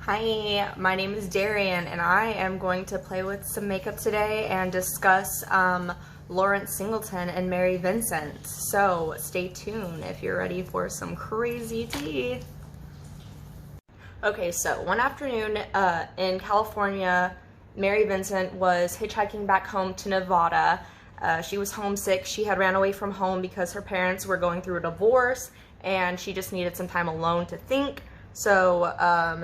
Hi, my name is Darian and I am going to play with some makeup today and discuss Lawrence Singleton and Mary Vincent. So stay tuned if you're ready for some crazy tea. Okay, so one afternoon in California, Mary Vincent was hitchhiking back home to Nevada. She was homesick. She had ran away from home because her parents were going through a divorce and she just needed some time alone to think. So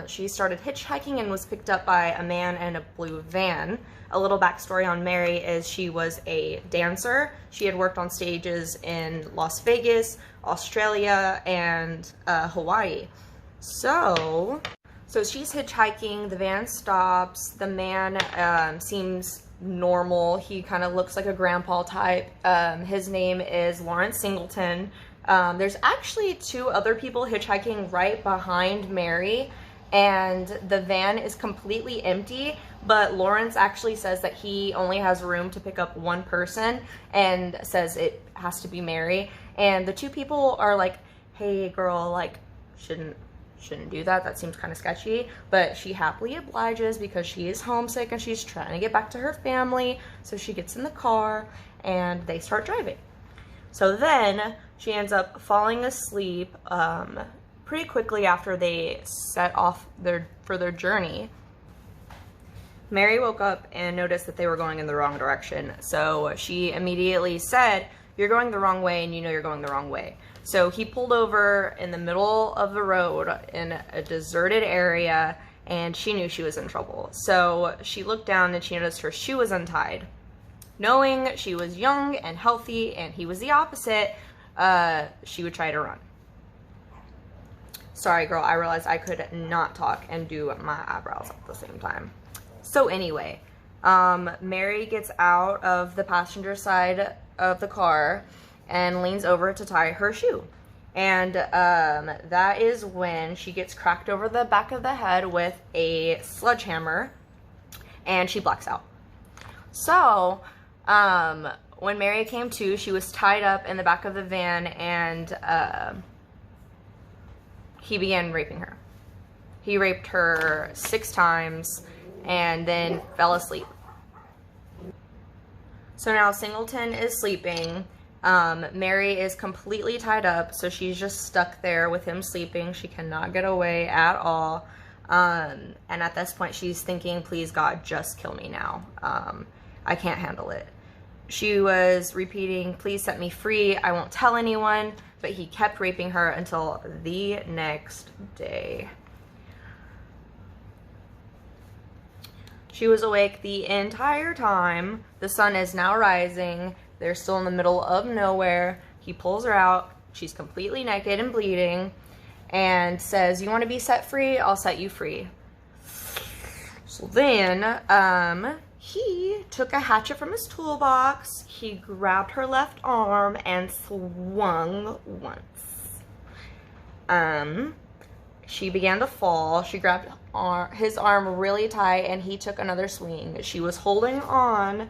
she started hitchhiking and was picked up by a man in a blue van. A little backstory on Mary is she was a dancer. She had worked on stages in Las Vegas, Australia, and Hawaii. So she's hitchhiking, the van stops, the man seems normal. He kind of looks like a grandpa type. His name is Lawrence Singleton. There's actually two other people hitchhiking right behind Mary, and the van is completely empty, but Lawrence actually says that he only has room to pick up one person and says it has to be Mary. And the two people are like, hey girl, like shouldn't do that. That seems kind of sketchy. But she happily obliges because she is homesick and she's trying to get back to her family. So she gets in the car and they start driving. So then she ends up falling asleep pretty quickly after they set off for their journey. Mary woke up and noticed that they were going in the wrong direction. So she immediately said, "You're going the wrong way and you know you're going the wrong way." So he pulled over in the middle of the road in a deserted area and she knew she was in trouble. So she looked down and she noticed her shoe was untied. Knowing she was young and healthy and he was the opposite, she would try to run. Sorry girl, I realized I could not talk and do my eyebrows at the same time. So anyway, Mary gets out of the passenger side of the car and leans over to tie her shoe. And that is when she gets cracked over the back of the head with a sledgehammer and she blacks out. So when Mary came to, she was tied up in the back of the van and he began raping her. He raped her 6 times and then fell asleep. So now Singleton is sleeping. Mary is completely tied up, so she's just stuck there with him sleeping. She cannot get away at all. And at this point she's thinking, please God, just kill me now. I can't handle it. She was repeating, please set me free, I won't tell anyone, but he kept raping her until the next day. She was awake the entire time. The sun is now rising. They're still in the middle of nowhere. He pulls her out. She's completely naked and bleeding and says, "You want to be set free? I'll set you free." So then, he took a hatchet from his toolbox. He grabbed her left arm and swung once. She began to fall. She grabbed his arm really tight and he took another swing. She was holding on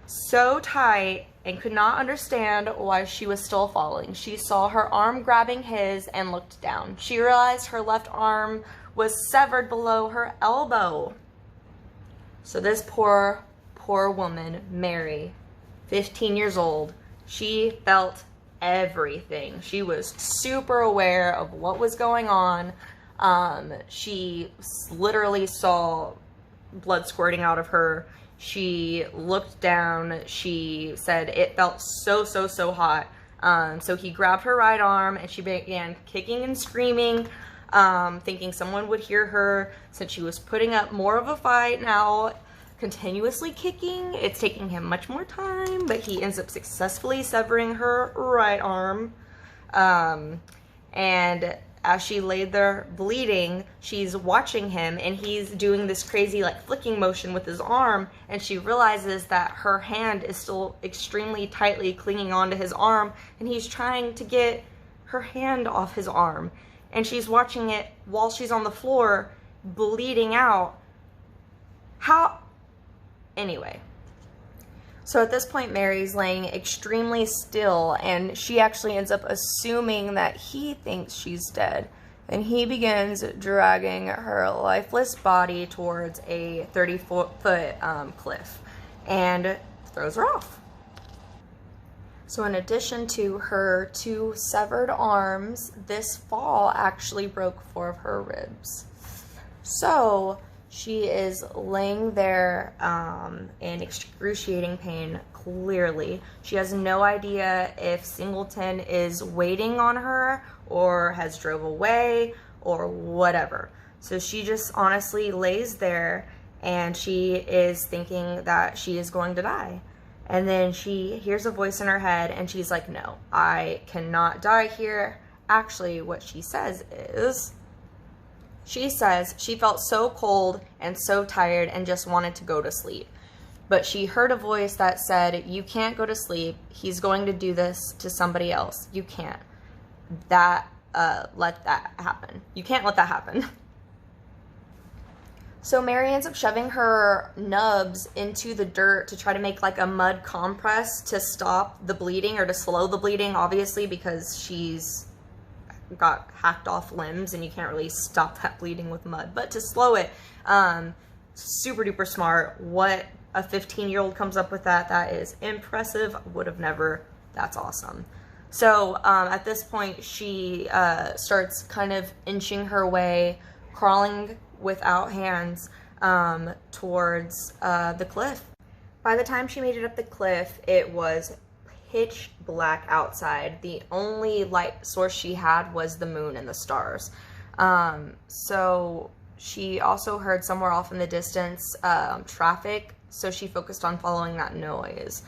so tight and could not understand why she was still falling. She saw her arm grabbing his and looked down. She realized her left arm was severed below her elbow. So this poor woman, Mary, 15 years old, she felt everything. She was super aware of what was going on. She literally saw blood squirting out of her. She looked down. She said it felt so hot. So he grabbed her right arm and she began kicking and screaming, thinking someone would hear her since she was putting up more of a fight now, continuously kicking. It's taking him much more time, but he ends up successfully severing her right arm. And as she laid there bleeding, she's watching him and he's doing this crazy like flicking motion with his arm, and she realizes that her hand is still extremely tightly clinging onto his arm and he's trying to get her hand off his arm, and she's watching it while she's on the floor bleeding out. Anyway, so at this point Mary's laying extremely still and she actually ends up assuming that he thinks she's dead. and he begins dragging her lifeless body towards a 30-foot cliff and throws her off. So in addition to her 2 severed arms, this fall actually broke 4 of her ribs. So she is laying there in excruciating pain, clearly. She has no idea if Singleton is waiting on her or has drove away or whatever. So she just honestly lays there, and she is thinking that she is going to die. And then she hears a voice in her head, and she's like, no, I cannot die here. Actually, what she says is, she says she felt so cold and so tired and just wanted to go to sleep. But she heard a voice that said, you can't go to sleep. He's going to do this to somebody else. You can't. Let that happen. You can't let that happen. So Mary ends up shoving her nubs into the dirt to try to make like a mud compress to stop the bleeding, or to slow the bleeding, obviously, because she's got hacked off limbs and you can't really stop that bleeding with mud. But to slow it, super duper smart. What a 15-year-old comes up with that is impressive. Would have never. That's awesome. So at this point, she starts kind of inching her way, crawling without hands towards the cliff. By the time she made it up the cliff, it was pitch black outside. The only light source she had was the moon and the stars. So she also heard somewhere off in the distance traffic, so she focused on following that noise.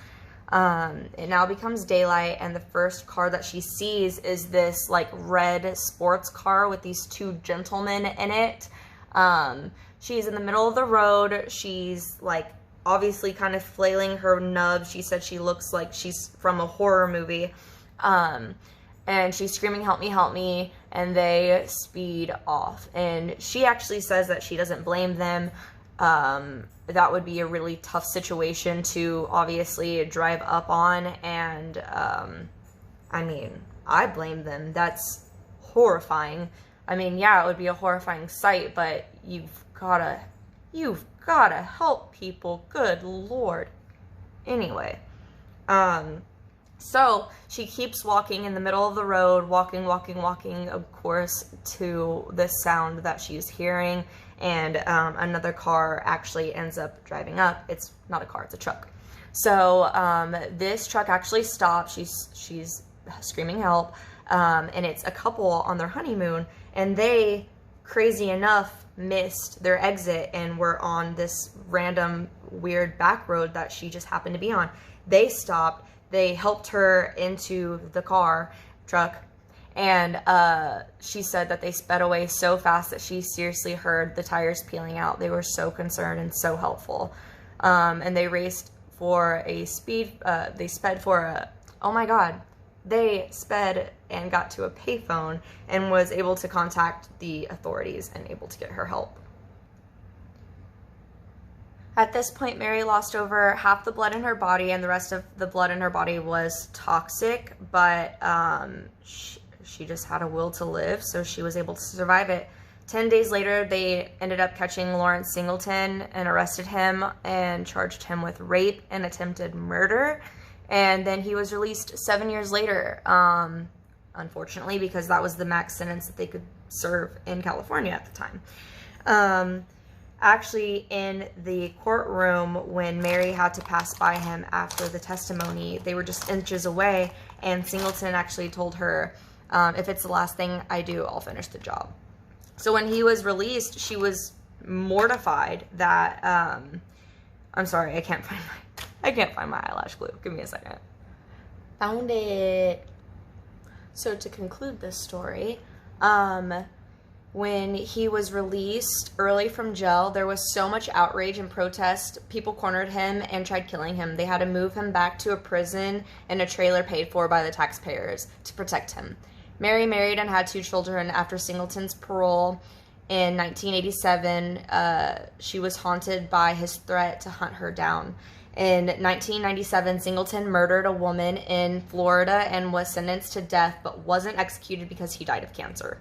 It now becomes daylight, and the first car that she sees is this like red sports car with these 2 gentlemen in it. She's in the middle of the road. She's like obviously kind of flailing her nub. She said she looks like she's from a horror movie. And she's screaming, help me, help me. And they speed off. And she actually says that she doesn't blame them. That would be a really tough situation to obviously drive up on. And, I mean, I blame them. That's horrifying. I mean, yeah, it would be a horrifying sight, but you've gotta help people. Good Lord. Anyway, so she keeps walking in the middle of the road, walking, of course, to the sound that she's hearing, and another car actually ends up driving up. It's not a car, it's a truck. So this truck actually stops. She's screaming help, and it's a couple on their honeymoon, and they, crazy enough, missed their exit and were on this random weird back road that she just happened to be on. They stopped. They helped her into the truck, and she said that they sped away so fast that she seriously heard the tires peeling out. They were so concerned and so helpful. And they raced for a oh my God, they sped and got to a payphone and was able to contact the authorities and able to get her help. At this point, Mary lost over half the blood in her body, and the rest of the blood in her body was toxic, but she just had a will to live, so she was able to survive it. 10 days later, they ended up catching Lawrence Singleton and arrested him and charged him with rape and attempted murder. And then he was released 7 years later, unfortunately, because that was the max sentence that they could serve in California at the time. Actually, in the courtroom, when Mary had to pass by him after the testimony, they were just inches away, and Singleton actually told her, if it's the last thing I do, I'll finish the job. So when he was released, she was mortified that, I'm sorry, I can't find my eyelash glue. Give me a second. Found it. So to conclude this story, when he was released early from jail, there was so much outrage and protest. People cornered him and tried killing him. They had to move him back to a prison in a trailer paid for by the taxpayers to protect him. Mary married and had 2 children after Singleton's parole. In 1987, she was haunted by his threat to hunt her down. In 1997, Singleton murdered a woman in Florida and was sentenced to death, but wasn't executed because he died of cancer.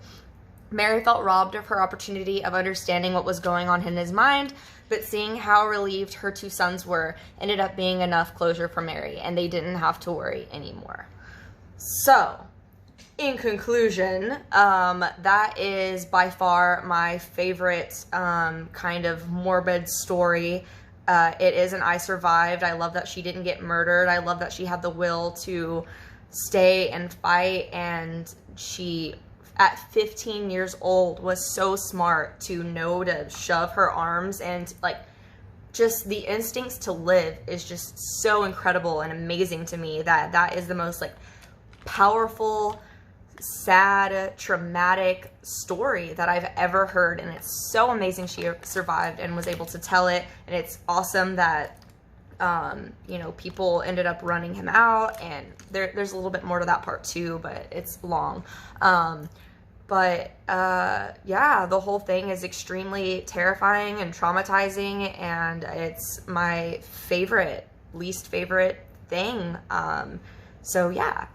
Mary felt robbed of her opportunity of understanding what was going on in his mind, but seeing how relieved her two sons were ended up being enough closure for Mary, and they didn't have to worry anymore. So, in conclusion, that is by far my favorite kind of morbid story. It is an I survived. I love that she didn't get murdered. I love that she had the will to stay and fight, and she, at 15 years old, was so smart to know to shove her arms, and like, just the instincts to live is just so incredible and amazing to me. That is the most like powerful, sad, traumatic story that I've ever heard, and it's so amazing she survived and was able to tell it. And it's awesome that you know, people ended up running him out, and there's a little bit more to that part too, but it's long. Yeah, the whole thing is extremely terrifying and traumatizing, and it's my least favorite thing. So yeah.